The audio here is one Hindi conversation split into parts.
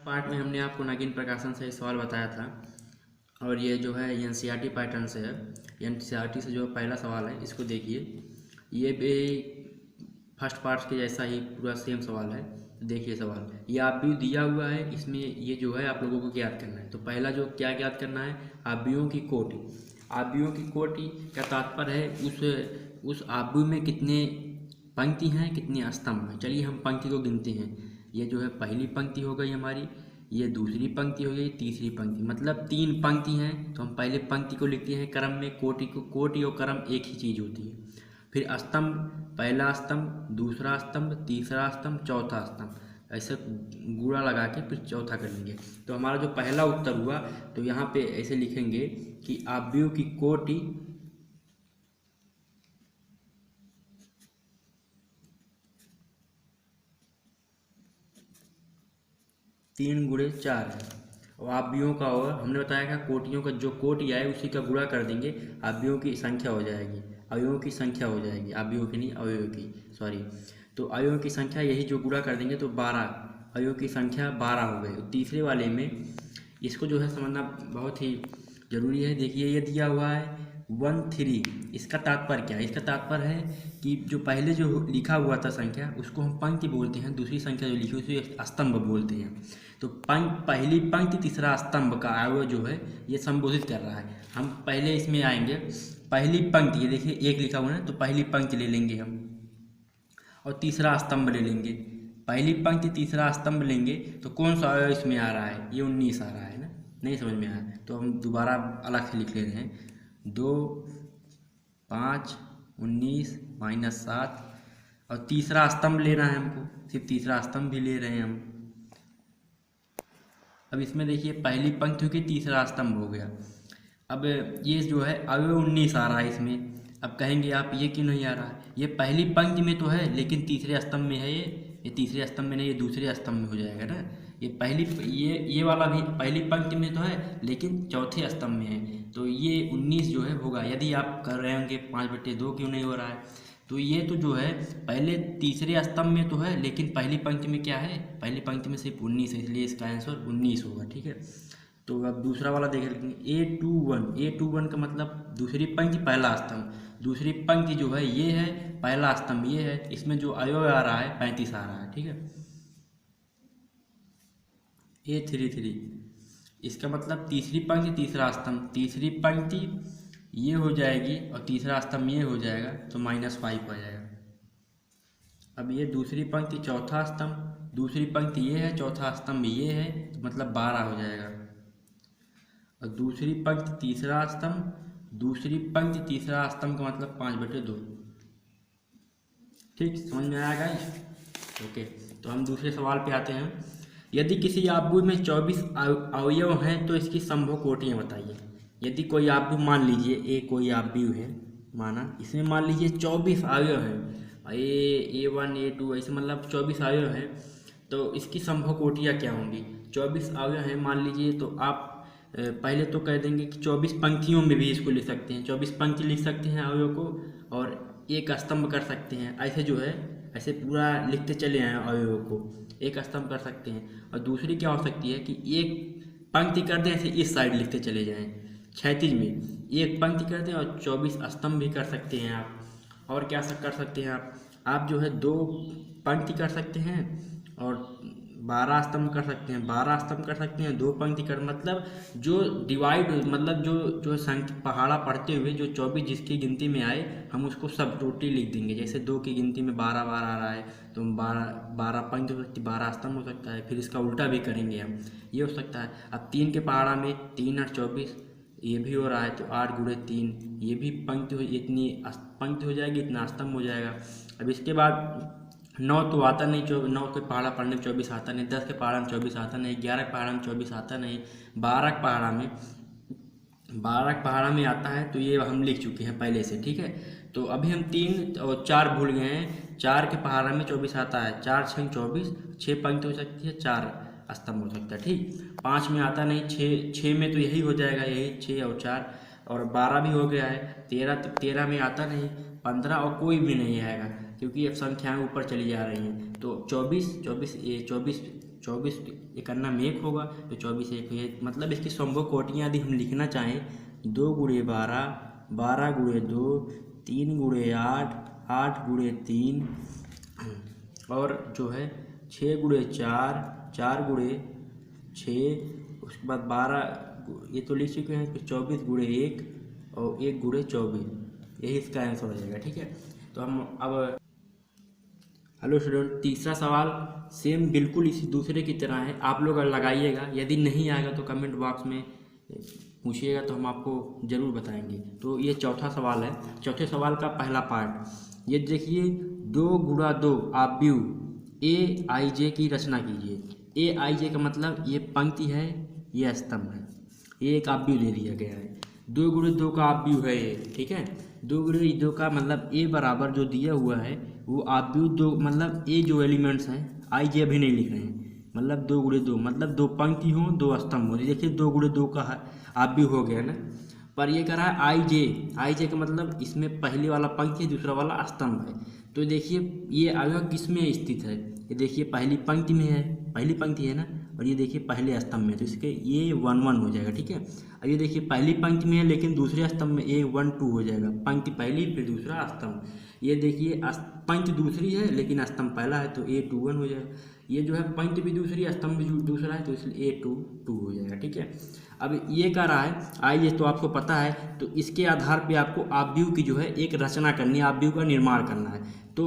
पार्ट में हमने आपको नगीन प्रकाशन से सवाल बताया था और ये जो है एनसीईआरटी पैटर्न से है। एनसीईआरटी से जो पहला सवाल है इसको देखिए, ये भी फर्स्ट पार्ट के जैसा ही पूरा सेम सवाल है। देखिए सवाल, ये आव्यूह दिया हुआ है, इसमें ये जो है आप लोगों को ज्ञात करना है। तो पहला जो क्या ज्ञात करना है, आव्यूहों की कोटि। आव्यूहों की कोटि का तात्पर्य है उस आव्यूह में कितने पंक्ति हैं, कितने स्तंभ हैं। चलिए हम पंक्ति को गिनते हैं। ये जो है पहली पंक्ति हो गई हमारी, ये दूसरी पंक्ति हो गई, तीसरी पंक्ति, मतलब 3 पंक्ति हैं। तो हम पहले पंक्ति को लिखते हैं क्रम में, कोटि और क्रम एक ही चीज़ होती है। फिर स्तंभ, पहला स्तंभ, दूसरा स्तंभ, तीसरा स्तंभ, चौथा स्तंभ, ऐसे गुणा लगा के फिर चौथा कर लेंगे। तो हमारा जो पहला उत्तर हुआ, तो यहाँ पे ऐसे लिखेंगे कि आव्यूह की कोटि 3 गुणे 4 है। और आव्यूहों का, और हमने बताया था कोटियों का जो कोटि आए उसी का गुणा कर देंगे, आव्यूहों की संख्या हो जाएगी, अवयवों की संख्या हो जाएगी, आव्यूहों की नहीं अवयवों की, सॉरी। तो अवयवों की संख्या यही जो गुणा कर देंगे तो 12, अवयवों की संख्या 12 हो गई। तीसरे वाले में इसको जो है समझना बहुत ही ज़रूरी है। देखिए ये दिया हुआ है 13, इसका तात्पर्य क्या है? इसका तात्पर्य है कि जो पहले जो लिखा हुआ था संख्या उसको हम पंक्ति बोलते हैं, दूसरी संख्या जो लिखी उसे स्तंभ बोलते हैं। तो पहली पंक्ति तीसरा स्तंभ का अवयव जो है ये संबोधित कर रहा है। हम पहले इसमें आएंगे, पहली पंक्ति, ये देखिए 1 लिखा हुआ है तो पहली पंक्ति ले लेंगे हम, और तीसरा स्तंभ ले लेंगे। पहली पंक्ति तीसरा स्तंभ लेंगे तो कौन सा अवयव इसमें आ रहा है? ये 19 आ रहा है ना, नहीं समझ में आया तो हम दोबारा अलग से लिख ले रहे हैं। 2, 5, 19 - 7, और तीसरा स्तंभ लेना है हमको, सिर्फ तीसरा स्तंभ भी ले रहे हैं हम। अब इसमें देखिए पहली पंक्ति की तीसरा स्तंभ हो गया। अब ये जो है अवयव 19 आ रहा है इसमें। अब कहेंगे आप ये क्यों नहीं आ रहा है? ये पहली पंक्ति में तो है लेकिन तीसरे स्तंभ में है, ये तीसरे स्तंभ में नहीं, ये दूसरे स्तंभ में हो जाएगा ना। ये वाला भी पहली पंक्ति में तो है लेकिन चौथे स्तंभ में है, तो ये 19 जो है होगा। यदि आप कर रहे होंगे 5/2 क्यों नहीं हो रहा है, तो ये तो जो है पहले तीसरे स्तंभ में तो है लेकिन पहली पंक्ति में क्या है? पहली पंक्ति में सिर्फ 19 है, इसलिए इसका आंसर 19 होगा। ठीक है, तो अब दूसरा वाला देख लेंगे। A21 का मतलब दूसरी पंक्ति पहला स्तंभ, दूसरी पंक्ति जो है ये है, पहला स्तंभ ये है, इसमें जो अवयव आ रहा है 35 आ रहा है। ठीक है, A33, इसका मतलब तीसरी पंक्ति तीसरा स्तंभ, तीसरी पंक्ति ये हो जाएगी और तीसरा स्तंभ ये हो जाएगा तो -5 आ जाएगा। अब ये दूसरी पंक्ति चौथा स्तंभ, दूसरी पंक्ति ये है, चौथा स्तंभ ये है, तो मतलब 12 हो जाएगा। और दूसरी पंक्ति तीसरा स्तंभ, दूसरी पंक्ति तीसरा स्तंभ का मतलब 5/2। ठीक, समझ में आया गाइस? ओके, तो हम दूसरे सवाल पे आते हैं। यदि किसी आव्यूह में 24 अवयव हैं तो इसकी संभव कोटियाँ बताइए। यदि कोई आव्यूह, मान लीजिए कोई आव्यूह है, माना इसमें मान लीजिए 24 अवयव हैं, A1 A2 ऐसे मतलब 24 अवयव हैं, तो इसकी संभव कोटियाँ क्या होंगी? 24 अवयव हैं मान लीजिए, तो आप पहले तो कह देंगे कि 24 पंक्तियों में भी इसको लिख सकते हैं, 24 पंक्ति लिख सकते हैं अवयव को, और एक स्तंभ कर सकते हैं। ऐसे जो है ऐसे पूरा लिखते चले आए अवयव को, एक स्तंभ कर सकते हैं। और दूसरी क्या हो सकती है कि एक पंक्ति कर दें, ऐसे इस साइड लिखते चले जाएं, क्षैतिज में एक पंक्ति कर दें, और 24 स्तंभ भी कर सकते हैं आप। और क्या कर सकते हैं आप जो है 2 पंक्ति कर सकते हैं और 12 स्तंभ कर सकते हैं, 12 स्तंभ कर सकते हैं, 2 पंक्ति कर, मतलब जो डिवाइड, मतलब जो संख्या पहाड़ा पढ़ते हुए जो 24 जिसकी गिनती में आए हम उसको सब टोटली लिख देंगे। जैसे 2 की गिनती में 12 बार आ रहा है तो 12 पंक्ति हो सकती है, 12 स्तंभ हो सकता है। फिर इसका उल्टा भी करेंगे हम, ये हो सकता है। अब 3 के पहाड़ा में 3 और 24 ये भी हो रहा है तो 8 × 3, ये भी पंक्ति हो, इतनी पंक्ति हो जाएगी, इतना स्तंभ हो जाएगा। अब इसके बाद 9 तो आता नहीं, 9 के पहाड़ा पढ़ने में 24 आता नहीं, 10 के पहाड़ा में 24 आता नहीं, 11 के पहाड़ा में 24 आता नहीं, 12 के पहाड़ा में आता है, तो ये हम लिख चुके हैं पहले से। ठीक है, तो अभी हम 3 और 4 भूल गए हैं। 4 के पहाड़ा में 24 आता है, 4 × 6 = 24, 6 पंक्ति हो सकती है, 4 स्तंभ हो सकता है। ठीक, 5 में आता नहीं, 6 में तो यही हो जाएगा, यही 6 और 4, और 12 भी हो गया है। 13 में आता नहीं, 15 और कोई भी नहीं आएगा क्योंकि अब संख्याएं ऊपर चली जा रही हैं। तो 24 24 इकन्ना में 1 होगा तो 24 1 ये मतलब इसकी संभव कोटियाँ यदि हम लिखना चाहें 2 गुणे 12, 12 गुणे 2, 3 गुणे 8, 8 गुणे 3 और जो है 6 गुणे 4, 4 गुणे 6, उसके बाद 12 ये तो लिख चुके हैं, फिर 24 गुणे 1 और 1 गुणे 24, यही इसका आंसर हो जाएगा। ठीक है, तो हम अब हेलो स्टूडेंट, तीसरा सवाल सेम बिल्कुल इसी दूसरे की तरह है, आप लोग लगाइएगा, यदि नहीं आएगा तो कमेंट बॉक्स में पूछिएगा तो हम आपको ज़रूर बताएंगे। तो ये चौथा सवाल है, चौथे सवाल का पहला पार्ट ये देखिए, 2 गुणा 2 आव्यूह ए आई जे की रचना कीजिए। ए आई जे का मतलब ये पंक्ति है, ये स्तंभ है, ये एक आव्यूह दे दिया गया है। 2 गुणे 2 का आव्यूह है ये, ठीक है। 2 गुणे 2 का मतलब ए बराबर जो दिया हुआ है वो आव्यूह 2 मतलब ए जो एलिमेंट्स हैं, आई जे अभी नहीं लिख रहे हैं, मतलब 2 गुणे 2 मतलब 2 पंक्ति हो 2 स्तंभ हो। देखिए 2 गुणे 2 का आव्यूह हो गया ना, पर ये कह रहा है आई जे का मतलब इसमें पहले वाला पंक्ति है, दूसरा वाला स्तंभ है। तो देखिए ये अवयव किस में स्थित है, ये देखिए पहली पंक्ति में है, पहली पंक्ति है ना, और ये देखिए पहले स्तंभ में, तो इसके ये 1 1 हो जाएगा। ठीक है, अब ये देखिए पहली पंक्ति में है लेकिन दूसरे स्तंभ में ये 1 2 हो जाएगा, पंक्ति पहली फिर दूसरा स्तंभ। ये देखिए पंक्ति दूसरी है लेकिन स्तंभ पहला है तो A 2 1 हो जाएगा। ये जो है पंक्ति भी दूसरी स्तंभ भी दूसरा है तो इसलिए A 2 2 हो जाएगा। ठीक है, अब ये कह रहा है आइए, तो आपको पता है, तो इसके आधार पे आपको आव्यूह की जो है एक रचना करनी है, आव्यूह का निर्माण करना है। तो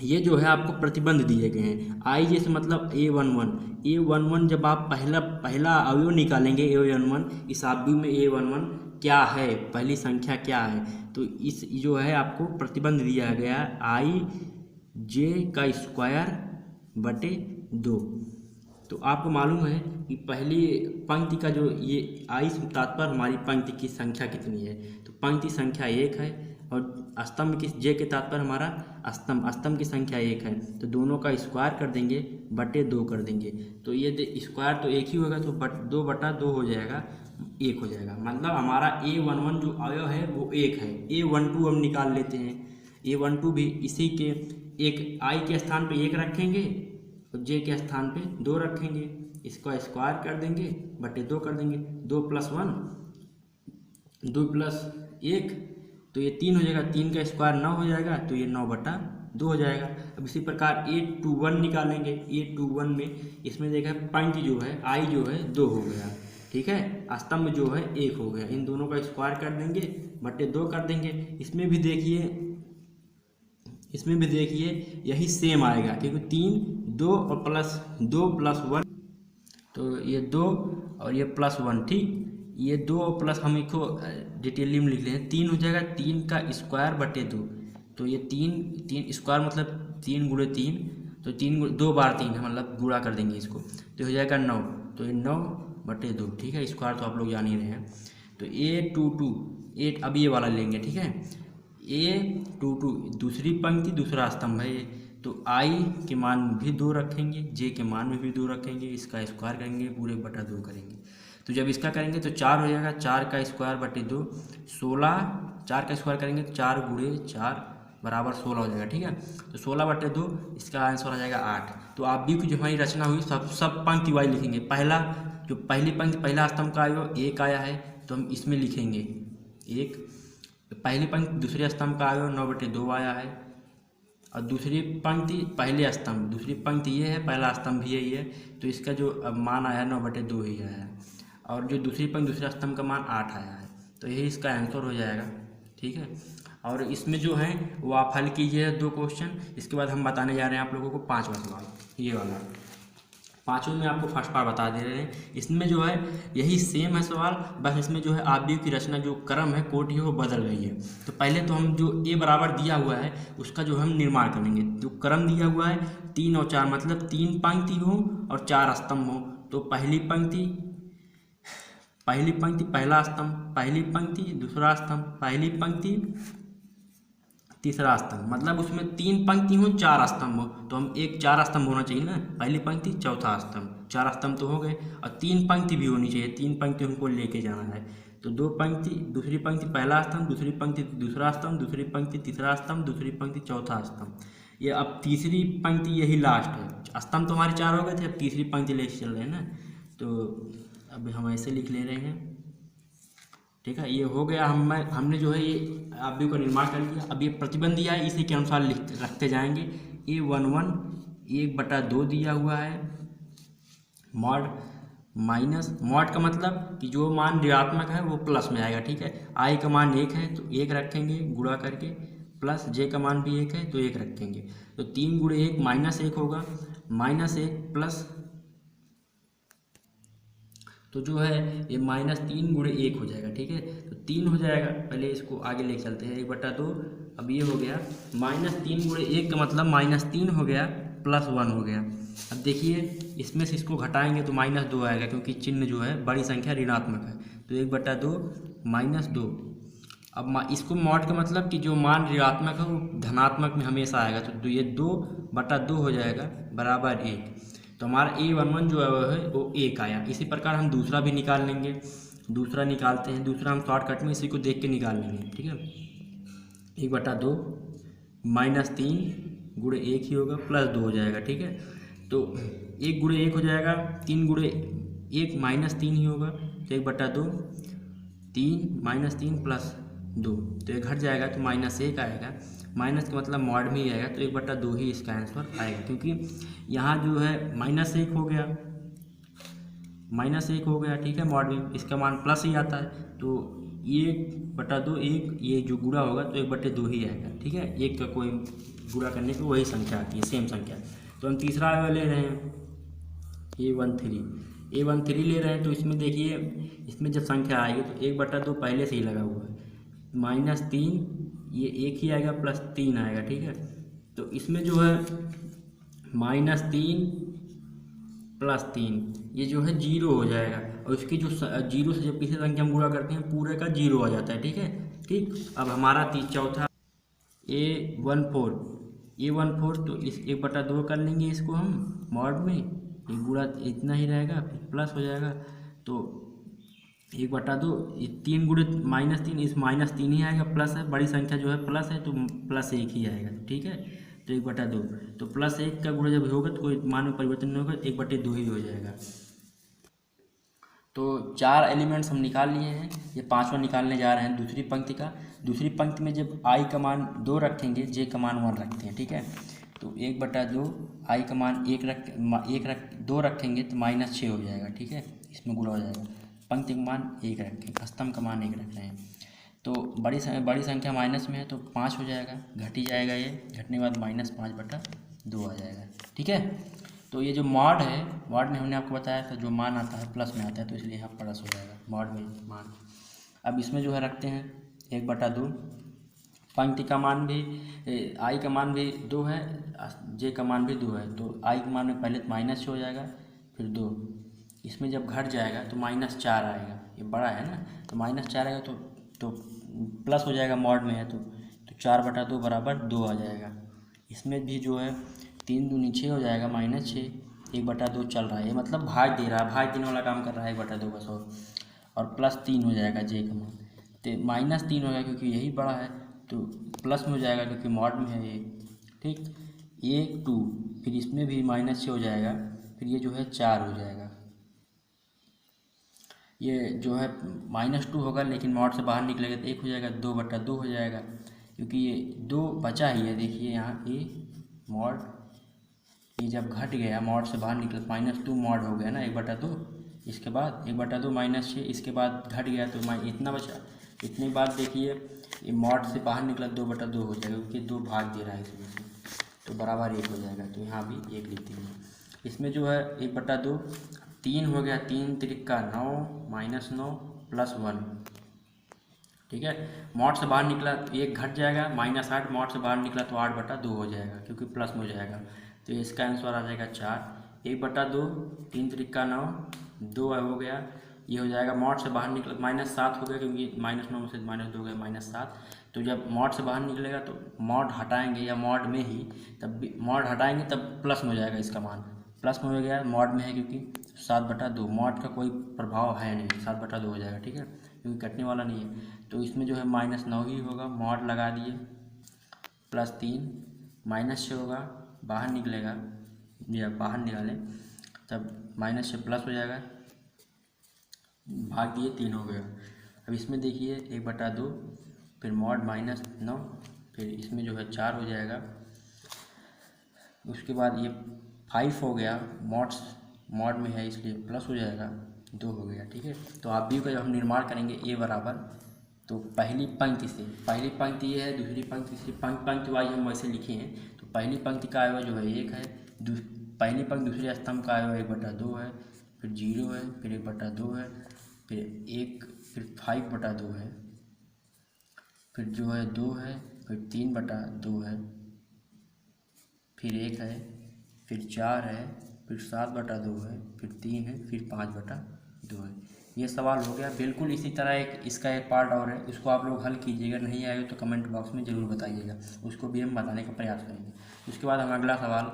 ये जो है आपको प्रतिबंध दिए गए हैं। आई जैसे मतलब A11 जब आप पहला अवयव निकालेंगे A11, इस आव्यूह में A11 क्या है, पहली संख्या क्या है, तो इस जो है आपको प्रतिबंध दिया गया आई जे का स्क्वायर बटे 2। तो आपको मालूम है कि पहली पंक्ति का जो ये आई से तात्पर्य हमारी पंक्ति की संख्या कितनी है, तो पंक्ति संख्या 1 है, और स्तंभ की जे के तात्पर्य हमारा स्तंभ की संख्या 1 है, तो दोनों का स्क्वायर कर देंगे बटे 2 कर देंगे, तो ये स्क्वायर तो एक ही होगा तो 2 बटा 2 हो जाएगा, 1 हो जाएगा। मतलब हमारा A11 जो अवयव है वो 1 है। A12 हम निकाल लेते हैं, A12 भी इसी के एक आई के स्थान पे 1 रखेंगे और जे के स्थान पे 2 रखेंगे, इसका स्क्वायर कर देंगे बटे 2 कर देंगे, 2 + 1 2 + 1 तो ये 3 हो जाएगा, 3 का स्क्वायर 9 हो जाएगा, तो ये 9 बटा 2 हो जाएगा। अब इसी प्रकार A21 निकालेंगे, A21 में इसमें देखा पंक्ति जो है आई जो है 2 हो गया, ठीक है, स्तंभ जो है 1 हो गया, इन दोनों का स्क्वायर कर देंगे बटे 2 कर देंगे। इसमें भी देखिए यही सेम आएगा, क्योंकि 3 2 और +2 + 1 तो ये 2 और ये +1, ठीक, ये 2 और प्लस हम इसको डिटेल में लिख लें, 3 हो जाएगा, 3 का स्क्वायर बटे 2, तो ये 3 स्क्वायर मतलब 3 गुणे 3, तो 2 बार 3 है, मतलब गुणा कर देंगे इसको, तो हो जाएगा 9, तो ये 9 बटे 2, ठीक है, स्क्वायर तो आप लोग जान ही रहे हैं। तो A22 अब ये वाला लेंगे, ठीक है, A22 दूसरी पंक्ति दूसरा स्तंभ है ये, तो आई के मान भी 2 रखेंगे, जे के मान में भी 2 रखेंगे, इसका स्क्वायर करेंगे पूरे बटा 2 करेंगे, तो जब इसका करेंगे तो 4 हो जाएगा, 4 का स्क्वायर बटे 2 16, 4 का स्क्वायर करेंगे तो 4 गुणे 4 बराबर 16 हो जाएगा, ठीक है, तो 16 बटे 2 इसका आंसर आ जाएगा 8। तो आव्यूह की जो हमारी रचना हुई सब पंक्ति वाइज लिखेंगे, पहली पंक्ति पहला स्तंभ का आया 1 आया है तो हम इसमें लिखेंगे 1, पहली पंक्ति दूसरे स्तंभ का आया 9 बटे 2 आया है, और दूसरी पंक्ति पहले स्तंभ, दूसरी पंक्ति ये है, पहला स्तंभ भी यही है, तो इसका जो मान आया 9 बटे 2 ही आया है, और जो दूसरी पंक्ति दूसरा स्तंभ का मान 8 आया है, तो यही इसका आंसर हो जाएगा, ठीक है। और इसमें जो है वो आप हल कीजिए 2 क्वेश्चन, इसके बाद हम बताने जा रहे हैं आप लोगों को 5वां सवाल, ये वाला 5वें में आपको फर्स्ट पार्ट बता दे रहे हैं। इसमें जो है यही सेम है सवाल, बस इसमें जो है आव्यूह की रचना जो क्रम है कोटि है वो बदल रही है। तो पहले तो हम जो ए बराबर दिया हुआ है उसका जो हम निर्माण करेंगे, जो क्रम दिया हुआ है 3 और 4 मतलब 3 पंक्ति हो और 4 स्तंभ हो, तो पहली पंक्ति पहला स्तंभ, पहली पंक्ति दूसरा स्तंभ, पहली पंक्ति तीसरा स्तंभ, मतलब उसमें 3 पंक्ति हो 4 स्तंभ हो, तो हम 4 स्तंभ होना चाहिए ना, पहली पंक्ति चौथा स्तंभ, 4 स्तंभ तो हो गए, और 3 पंक्ति भी होनी चाहिए, 3 पंक्ति हमको लेके जाना है, तो 2 पंक्ति, दूसरी पंक्ति पहला स्तंभ, दूसरी पंक्ति दूसरा स्तंभ, दूसरी पंक्ति तीसरा स्तंभ, दूसरी पंक्ति चौथा स्तंभ, ये अब तीसरी पंक्ति यही लास्ट है। स्तंभ तो हमारे 4 हो गए थे, अब तीसरी पंक्ति लेके चल रहे हैं ना, तो अब हम ऐसे लिख ले रहे हैं। ठीक है, ये हो गया। हमने जो है ये आव्यूह का निर्माण कर लिया। अब ये प्रतिबंध दिया है, इसी के अनुसार रखते जाएंगे। A11 1/2 दिया हुआ है, मॉड माइनस, मॉड का मतलब कि जो मान ऋणात्मक है वो प्लस में आएगा। ठीक है, आई का मान 1 है तो 1 रखेंगे गुणा करके, प्लस जे का मान भी 1 है तो 1 रखेंगे। तो 3 × 1 -1 होगा, -1 प्लस, तो जो है ये -3 × 1 हो जाएगा। ठीक है, तो 3 हो जाएगा। पहले इसको आगे लेके चलते हैं, 1/2। अब ये हो गया -3 × 1 का मतलब -3 हो गया, +1 हो गया। अब देखिए इसमें से इसको घटाएंगे तो -2 आएगा, क्योंकि चिन्ह जो है बड़ी संख्या ऋणात्मक है। तो 1/2 -2। अब इसको मॉड का मतलब कि जो मान ऋणात्मक है वो धनात्मक में हमेशा आएगा। तो ये 2/2 हो जाएगा बराबर 1। तो हमारा A11 जो है वो 1 आया। इसी प्रकार हम दूसरा भी निकाल लेंगे। दूसरा निकालते हैं, दूसरा हम शॉर्टकट में इसी को देख के निकाल लेंगे। ठीक है, 1/2 -3 × 1 ही होगा, +2 हो जाएगा। ठीक है, तो 1 × 1 हो जाएगा, 3 × 1 -3 ही होगा। तो 1/2 3 -3 +2, तो ये घट जाएगा तो -1 आएगा। माइनस का मतलब मॉड में ही आएगा, तो 1/2 ही इसका आंसर आएगा, क्योंकि यहाँ जो है -1 हो गया, -1 हो गया। ठीक है, मॉड में इसका मान प्लस ही आता है, तो 1/2 1, ये जो गुणा होगा तो 1/2 ही आएगा। ठीक है, एक का कोई गुणा करने पे वही संख्या आती है, सेम संख्या। तो हम तीसरा ले रहे हैं, A13 ले रहे हैं। तो इसमें देखिए, इसमें जब संख्या आएगी तो 1/2 पहले से ही लगा हुआ है, -3, ये 1 ही आएगा, +3 आएगा। ठीक है, तो इसमें जो है -3 +3, ये जो है 0 हो जाएगा। और इसकी जो 0 से जब किसी संख्या हम गुणा करते हैं पूरे का 0 आ जाता है। ठीक है, ठीक। अब हमारा चौथा A14, तो इस 1/2 कर लेंगे इसको हम मॉड में, ये गुणा इतना ही रहेगा, फिर प्लस हो जाएगा। तो 1/2, 3 × -3, इस -3 ही आएगा, प्लस है, बड़ी संख्या जो है प्लस है तो +1 ही आएगा। ठीक है, तो 1/2, तो +1 का गुणा जब होगा तो कोई मान में परिवर्तन नहीं होगा, 1/2 ही हो जाएगा। तो 4 एलिमेंट्स हम निकाल लिए हैं। ये 5वां निकालने जा रहे हैं दूसरी पंक्ति का। दूसरी पंक्ति में जब आई का मान 2 रखेंगे, जे का मान 1 रखते हैं। ठीक है, तो 1/2, आई का मान 2 रखेंगे तो -6 हो जाएगा। ठीक है, इसमें गुणा हो जाएगा। पंक्ति का मान 1 रखें, स्तंभ का मान 1 रख रहे हैं। तो बड़ी संख्या माइनस में है तो 5 हो जाएगा, घट ही जाएगा। ये घटने के बाद -5/2 आ जाएगा। ठीक है, तो ये जो मॉड है, मॉड में हमने आपको बताया था जो मान आता है प्लस में आता है, तो इसलिए यहाँ प्लस हो जाएगा मॉड में मान। अब इसमें जो है रखते हैं 1/2, पंक्ति का मान भी, आई का मान भी 2 है, जे का मान भी 2 है। तो आई के मान में पहले -6 हो जाएगा, फिर 2, इसमें जब घट जाएगा तो -4 आएगा। ये बड़ा है ना, तो -4 आएगा तो प्लस हो जाएगा, मॉड में है तो 4/2 बराबर 2 आ जाएगा। इसमें भी जो है 3 दूनी 6 हो जाएगा, -6, 1/2 चल रहा है, ये मतलब भाग दे रहा है, भाग देने वाला काम कर रहा है 1/2 बस। और +3 हो जाएगा जे का मान, तो -3 हो गया क्योंकि यही बड़ा है, तो प्लस में हो जाएगा क्योंकि मॉड में है ये। ठीक, 1 2, फिर इसमें भी -6 हो जाएगा, फिर ये जो है 4 हो जाएगा। ये जो है -2 होगा, लेकिन मॉड से बाहर निकलेगा तो 1 हो जाएगा, 2/2 हो जाएगा, क्योंकि ये 2 बचा ही है। देखिए यहाँ ये मॉड, ये जब घट गया मॉड से बाहर निकला, -2 मॉड हो गया ना 1/2, इसके बाद 1/2 -6, इसके बाद घट गया तो इतना बचा। इतने बाद देखिए ये मॉड से बाहर निकला 2/2 हो जाएगा, क्योंकि 2 भाग दे रहा है इसमें से, तो बराबर 1 हो जाएगा। तो यहाँ भी 1 लिखते हैं। इसमें जो है 1/2, 3 हो गया, 3 त्रिका 9, -9 +1। ठीक है, मॉड से बाहर निकला तो 1 घट जाएगा, -8, मॉड से बाहर निकला तो 8/2 हो जाएगा, क्योंकि प्लस में हो जाएगा। तो इसका आंसर आ जाएगा 4। 1/2, 3 त्रिका 9, 2 हो गया, ये हो जाएगा। मॉड से बाहर निकला -7 हो गया, क्योंकि -9 से -2 हो गया -7। तो जब मॉड से बाहर निकलेगा तो मॉड हटाएंगे, या मॉड में ही तब भी मॉड हटाएंगे तब प्लस में हो जाएगा, इसका मान प्लस में हो गया, मॉड में है क्योंकि 7/2, मॉड का कोई प्रभाव है नहीं, 7/2 हो जाएगा। ठीक है, क्योंकि कटने वाला नहीं है। तो इसमें जो है -9 ही होगा, मॉड लगा दिए, +3, माइनस से होगा, बाहर निकलेगा या बाहर निकालें तब माइनस से प्लस हो जाएगा, भाग दिए 3 हो गया। अब इसमें देखिए 1/2, फिर मॉड -9, फिर इसमें जो है 4 हो जाएगा। उसके बाद ये 5 हो गया, मॉड में है इसलिए प्लस हो जाएगा, 2 हो गया। ठीक है, तो आप भी का जब हम निर्माण करेंगे ए बराबर, तो पहली पंक्ति से, पहली पंक्ति ये है, दूसरी पंक्ति से, पंक्ति वाइज हम वैसे लिखे हैं। तो पहली पंक्ति का अवयव जो है 1 है, पहली पंक्ति दूसरे स्तंभ का अवयव 1/2 है, फिर 0 है, फिर 1/2 है, फिर 1, फिर 5/2 है, फिर जो है 2 है, फिर 3/2 है, फिर 1 है, फिर 4 है, फिर 7/2 है, फिर 3 है, फिर 5/2 है। ये सवाल हो गया। बिल्कुल इसी तरह इसका एक पार्ट और है, उसको आप लोग हल कीजिएगा, नहीं आएगा तो कमेंट बॉक्स में ज़रूर बताइएगा, उसको भी हम बताने का प्रयास करेंगे। उसके बाद हम अगला सवाल,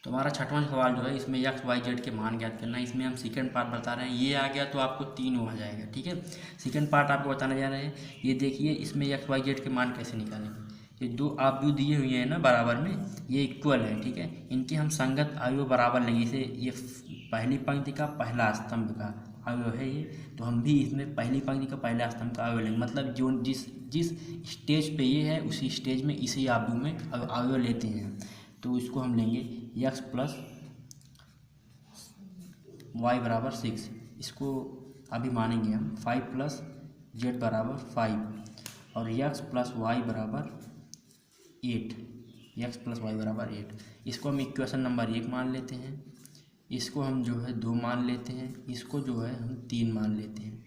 तो हमारा 6वां सवाल जो है, इसमें x y z के मान ज्ञात करना है। इसमें हम सेकंड पार्ट बता रहे हैं, ये आ गया तो आपको 3 हो जाएगा। ठीक है, सेकंड पार्ट आपको बताने जा रहे हैं। ये देखिए इसमें x y z के मान कैसे निकालेंगे। ये 2 आव्यूह दिए हुए हैं ना बराबर में, ये इक्वल है। ठीक है, इनके हम संगत अवयव बराबर लेंगे। इसे ये पहली पंक्ति का पहला स्तंभ का अवयव है ये, तो हम भी इसमें पहली पंक्ति का पहला स्तंभ का अवयव लेंगे। मतलब जो जिस स्टेज पे ये है उसी स्टेज में इसी आव्यूह में अवयव लेते हैं। तो इसको हम लेंगे x + y = 6। इसको अभी मानेंगे हम 5 + z = 5 और x + y = 8। x + y = 8। इसको हम इक्वेशन नंबर 1 मान लेते हैं, इसको हम जो है 2 मान लेते हैं, इसको जो है हम 3 मान लेते हैं।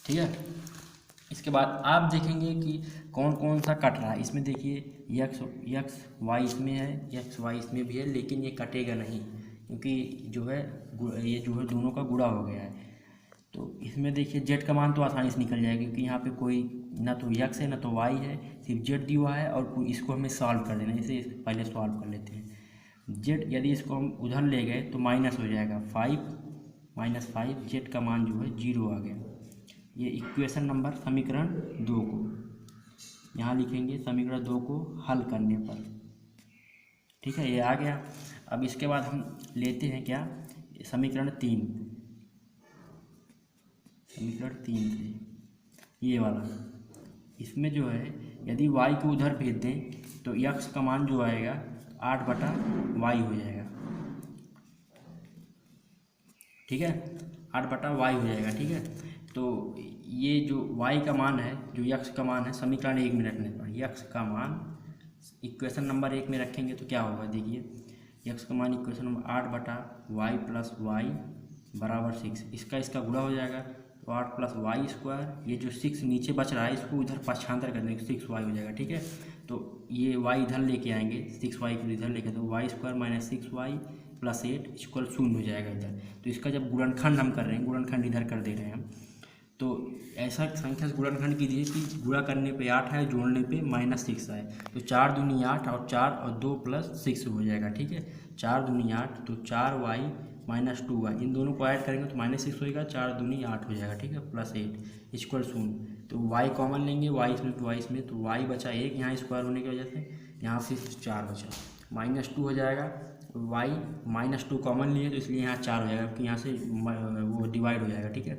ठीक है, इसके बाद आप देखेंगे कि कौन कौन सा कट रहा है। इसमें देखिए x y इसमें है, x y इसमें भी है, लेकिन ये कटेगा नहीं क्योंकि जो है ये जो है दोनों का गुणा हो गया है। तो इसमें देखिए z का मान तो आसानी से निकल जाएगा क्योंकि यहाँ पे कोई ना तो x है ना तो y है, सिर्फ z दिया हुआ है और इसको हमें सॉल्व कर देना है। इसे पहले सॉल्व कर लेते हैं। z यदि इसको हम उधर ले गए तो माइनस हो जाएगा, 5 z का मान जो है 0 आ गया। ये इक्वेशन नंबर समीकरण 2 को यहाँ लिखेंगे, समीकरण 2 को हल करने पर। ठीक है, ये आ गया। अब इसके बाद हम लेते हैं क्या, समीकरण 3 से ये वाला। इसमें जो है यदि y को उधर भेज दें तो x का मान जो आएगा 8/y हो जाएगा। ठीक है, 8/y हो जाएगा। ठीक है, तो ये जो y का मान है, जो x का मान है, समीकरण 1 में रखने पर x का मान इक्वेशन नंबर 1 में रखेंगे तो क्या होगा। देखिए x का मान इक्वेशन नंबर 8/y + y = 6। इसका गुणा हो जाएगा तो 8 + y²। ये जो 6 नीचे बच रहा है इसको उधर पक्षांतर कर देंगे, 6y हो जाएगा। ठीक है, तो ये y इधर लेके आएंगे, 6y को इधर लेके, तो y² - 6y + 8 = 0 हो जाएगा इधर। तो इसका जब गुणनखंड हम कर रहे हैं, गुणनखंड इधर कर दे रहे हैं हम, तो ऐसा संख्या से गुणनखंड कीजिए कि गुणा करने पे 8 है, जोड़ने पे -6 आए। तो 4 दूनी 8 और 4 और 2 + 6 हो जाएगा। ठीक है, 4 दूनी 8 तो 4y - 2y, इन दोनों को ऐड करेंगे तो -6 होएगा, 4 दूनी 8 हो जाएगा। ठीक है, +8 = 0। तो y कॉमन लेंगे, y इसमें तो y बचा 1 यहाँ स्क्वायर होने की वजह से, यहाँ सिर्फ 4 बचा, -2 हो जाएगा। y -2 कॉमन लिए तो इसलिए यहाँ 4 हो जाएगा क्योंकि यहाँ से वो डिवाइड हो जाएगा। ठीक है,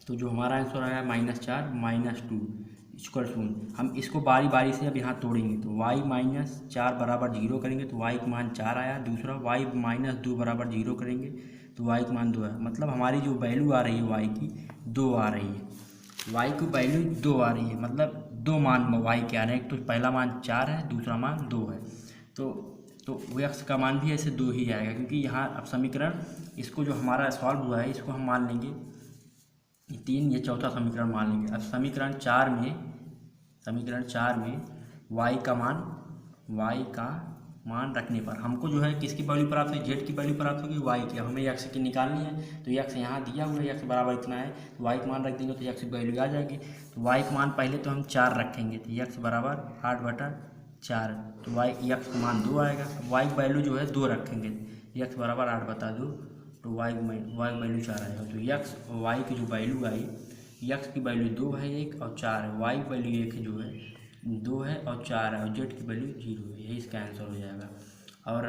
तो जो हमारा आंसर आया -4 - 2 = 0। हम इसको बारी बारी से अब यहाँ तोड़ेंगे तो y - 4 = 0 करेंगे तो y का मान 4 आया। दूसरा y - 2 = 0 करेंगे तो y का मान 2 है। मतलब हमारी जो वैल्यू आ रही है y की 2 आ रही है, y की वैल्यू 2 आ रही है। मतलब 2 मान y के आ रहे हैं, एक तो पहला मान 4 है, दूसरा मान 2 है। तो x का मान भी ऐसे 2 ही आएगा क्योंकि यहाँ अब समीकरण इसको जो हमारा सॉल्व हुआ है इसको हम मान लेंगे 3, ये चौथा समीकरण मान लेंगे। अब समीकरण 4 में y का मान रखने पर हमको जो है किसकी वैल्यू प्राप्त हुई, z की वैल्यू प्राप्त होगी, y की। हमें x की निकालनी है तो x यहाँ दिया हुआ है, x बराबर इतना है, तो y का मान रख देंगे तो x की वैल्यू आ जाएगी। तो y का मान पहले तो हम 4 रखेंगे तो x = 8/4, तो x का मान 2 आएगा। y की वैल्यू जो है 2 रखेंगे, x = 8/2 तो y वैल्यू 4 आएगा। तो x और y की जो वैल्यू आई, x की वैल्यू 2 है 1 और 4 है, y की वैल्यू 1 जो है 2 है और 4 है और जेड की वैल्यू 0 है, यही इसका आंसर हो जाएगा। और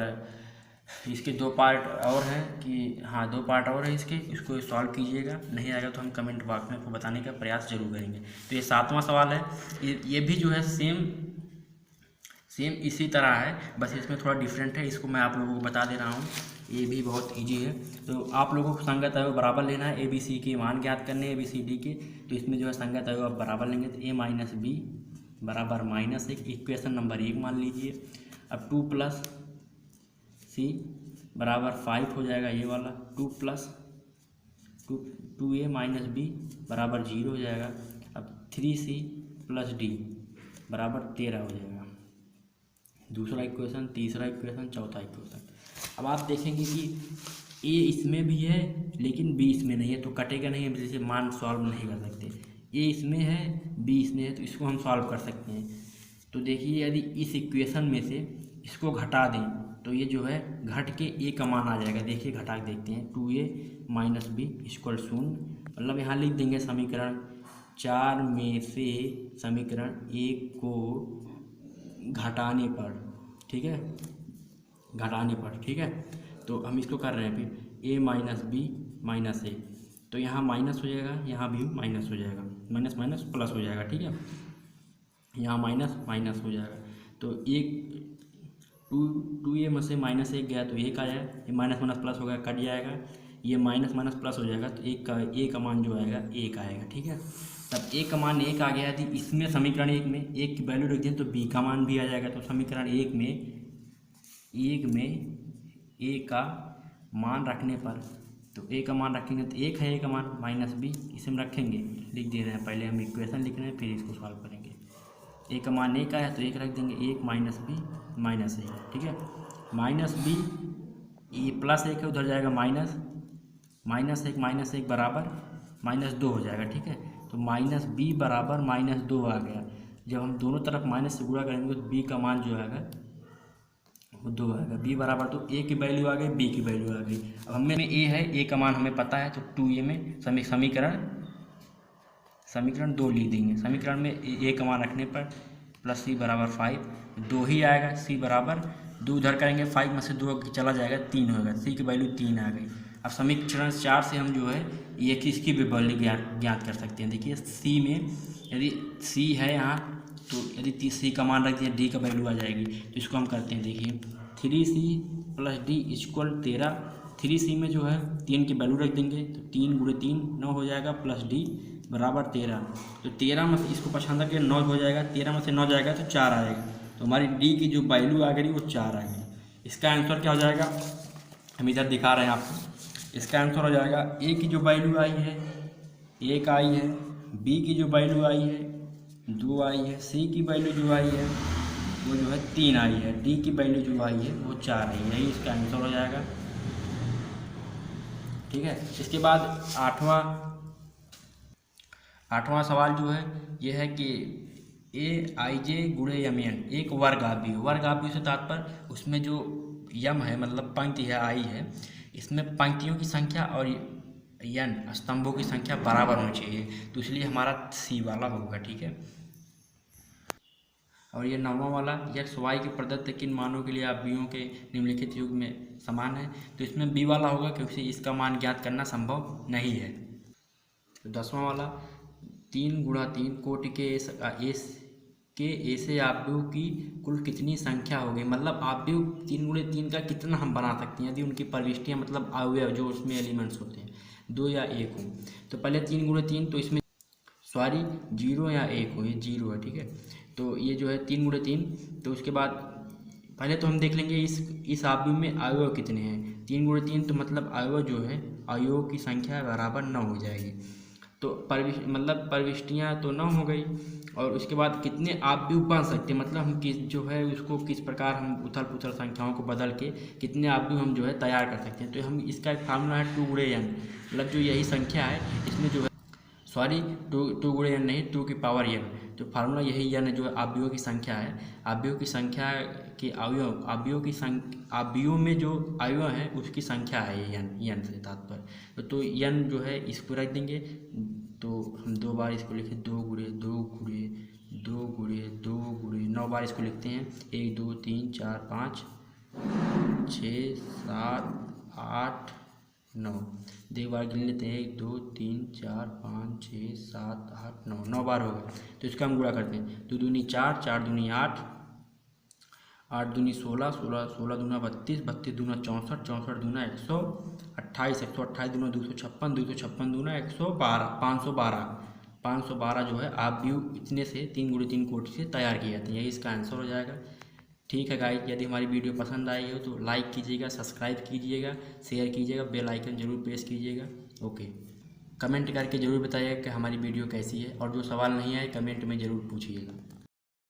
इसके 2 पार्ट और हैं कि हाँ 2 पार्ट और है इसके, इसको सॉल्व कीजिएगा, नहीं आएगा तो हम कमेंट बॉक्स में आपको बताने का प्रयास जरूर करेंगे। तो ये 7वां सवाल है, ये भी जो है सेम इसी तरह है, बस इसमें थोड़ा डिफरेंट है, इसको मैं आप लोगों को बता दे रहा हूँ। ये भी बहुत इजी है। तो आप लोगों को संगत अवयव बराबर लेना है, ABC के मान ज्ञात करने हैं ABCD के। तो इसमें जो है संगत अवयव आप बराबर लेंगे तो A माइनस बी बराबर -1, इक्वेशन नंबर 1 मान लीजिए। अब 2 + C बराबर 5 हो जाएगा, ये वाला 2a माइनस बी बराबर 0 हो जाएगा। अब 3c + d बराबर 13 हो जाएगा। दूसरा इक्वेशन, तीसरा इक्वेशन, चौथा इक्वेशन। अब आप देखेंगे कि ए इसमें भी है लेकिन बी इसमें नहीं है, तो कटेगा नहीं, हम जैसे मान सॉल्व नहीं कर सकते। ए इसमें है, बी इसमें है, तो इसको हम सॉल्व कर सकते हैं। तो देखिए यदि इस इक्वेशन में से इसको घटा दें तो ये जो है घट के ए का मान आ जाएगा। देखिए घटा के देखते हैं, 2a माइनस बी इक्वल 0, मतलब यहाँ लिख देंगे समीकरण 4 में से समीकरण 1 को घटाने पर, ठीक है, घटाने पर, ठीक है। तो हम इसको कर रहे हैं फिर a माइनस बी माइनस ए, तो यहाँ माइनस हो जाएगा, यहाँ भी माइनस हो जाएगा, माइनस माइनस प्लस हो जाएगा, ठीक है। यहाँ माइनस माइनस हो जाएगा, तो एक 2a में से -1 गया तो 1 आया, ये माइनस माइनस प्लस हो गया, कट जाएगा, ये माइनस माइनस प्लस हो जाएगा, तो ए का मान जो आएगा 1 आएगा, ठीक है। तब ए का मान 1 आ गया, यदि इसमें समीकरण 1 में 1 की वैल्यू रख दें तो बी का मान भी आ जाएगा। तो समीकरण 1 में ए का मान रखने पर, तो ए का मान रखेंगे तो 1 है ए का मान माइनस बी, इसे हम रखेंगे, लिख दे रहे हैं, पहले हम इक्वेशन लिख रहे हैं फिर इसको सॉल्व करेंगे। ए का मान 1 आया तो 1 रख देंगे, 1 माइनस बी माइनस ए, ठीक है। माइनस बी, ये +1 है, उधर जाएगा -1 -1 बराबर -2 हो जाएगा, ठीक है। तो माइनस बी बराबर -2 आ गया। जब हम दोनों तरफ माइनस से गुणा करेंगे तो बी का मान जो आएगा वो 2 आएगा। बी बराबर, तो ए की वैल्यू आ गई, बी की वैल्यू आ गई। अब हमें ए है, ए का मान हमें पता है, तो 2a में समीकरण 2 लिख देंगे। समीकरण में ए का मान रखने पर +c बराबर 5, 2 ही आएगा, c बराबर 2 उधर करेंगे, 5 में से 2 चला जाएगा, 3 होगा, c की वैल्यू 3 आ गई। अब समीकरण 4 से हम जो है ये किसकी भी वैल्यू ज्ञात कर सकते हैं। देखिए c में यदि c है यहाँ, तो यदि c का मान रख दिया, d का वैल्यू आ जाएगी। तो इसको हम करते हैं, देखिए 3c + d = 13। 3c में जो है 3 की वैल्यू रख देंगे, तो 3 × 3 9 हो जाएगा, प्लस d बराबर 13। तो 13 में से इसको पछाड़ के 9 हो जाएगा, 13 में से 9 जाएगा तो 4 आएगा। तो हमारी d की जो वैल्यू आ गई वो 4 आ गई। इसका आंसर क्या हो जाएगा, हम इधर दिखा रहे हैं आपको। इसका आंसर हो जाएगा a की जो वैल्यू आई है 1 आई है, b की जो वैल्यू आई है 2 आई है, c की वैल्यू जो आई है वो जो है 3 आई है, d की वैल्यू जो आई है वो 4 आई है, यही इसका आंसर हो जाएगा, ठीक है। इसके बाद आठवां सवाल जो है ये है कि aij × mn एक वर्ग आव्यूह। वर्ग आव्यूह से तात्पर्य उसमें जो यम है, मतलब पंक्ति है, आई है, इसमें पंक्तियों की संख्या और यन स्तंभों की संख्या बराबर होनी चाहिए, तो इसलिए हमारा सी वाला होगा, ठीक है। और ये 9वां वाला, x y के प्रदत्त किन मानों के लिए आव्यूहों के निम्नलिखित युग में समान है, तो इसमें बी वाला होगा क्योंकि इसका मान ज्ञात करना संभव नहीं है। तो 10वां वाला, 3 × 3 कोटि के ऐसे आव्यूह की कुल कितनी संख्या होगी, मतलब आव्यूह 3 × 3 का कितना हम बना सकते हैं यदि उनकी प्रविष्टियाँ, मतलब अवयव जो उसमें एलिमेंट्स होते हैं 2 या 1 हो। तो पहले 3 × 3, तो इसमें 0 या 1 हो, ये 0 है, ठीक है। तो ये जो है 3 × 3, तो उसके बाद पहले तो हम देख लेंगे इस आव्यूह में अवयव कितने हैं। 3 × 3 तो मतलब अवयव जो है, अवयवों की संख्या बराबर 9 हो जाएगी। तो प्रविष्टियाँ तो 9 हो गई, और उसके बाद कितने आव्यूह बन सकते हैं, मतलब हम जो है उसको किस प्रकार हम उथल पुथल संख्याओं को बदल के कितने आव्यूह हम जो है तैयार कर सकते हैं। तो हम इसका एक फार्मूला है 2 × n, मतलब जो यही संख्या है इसमें जो है 2 × n नहीं, 2 की पावर n, तो फार्मूला यही n है, जो आव्यूहों की संख्या है। आव्यूहों की संख्या के आव्यूहों में जो अवयव है उसकी संख्या है ये n से तात्पर्य। तो n जो है इसको रख देंगे, तो हम 2 बार इसको लिखे, 2 × 2 × 2 गुणे 2 गुणे 9 बार इसको लिखते हैं। 1 2 3 4 5 6 7 8 9। एक बार गिन लेते हैं। 1 2 3 4 5 6 7 8 9। 9 बार हो गए तो इसका हम गुणा करते हैं। 2 दूनी 4 4 दूनी 8 8 दूनी 16 16 16 दूना 32 32 दूना 64 64 दूना 128 128 दूना 256 256 दूना 112 512 512 जो है आप व्यू इतने से 3 गुणे 3 कोटि से तैयार किए जाते हैं। यही इसका आंसर हो जाएगा। ठीक है गाइस, यदि हमारी वीडियो पसंद आई हो तो लाइक कीजिएगा, सब्सक्राइब कीजिएगा, शेयर कीजिएगा, बेल आइकन जरूर प्रेस कीजिएगा। ओके, कमेंट करके ज़रूर बताइएगा कि हमारी वीडियो कैसी है और जो सवाल नहीं आए कमेंट में ज़रूर पूछिएगा।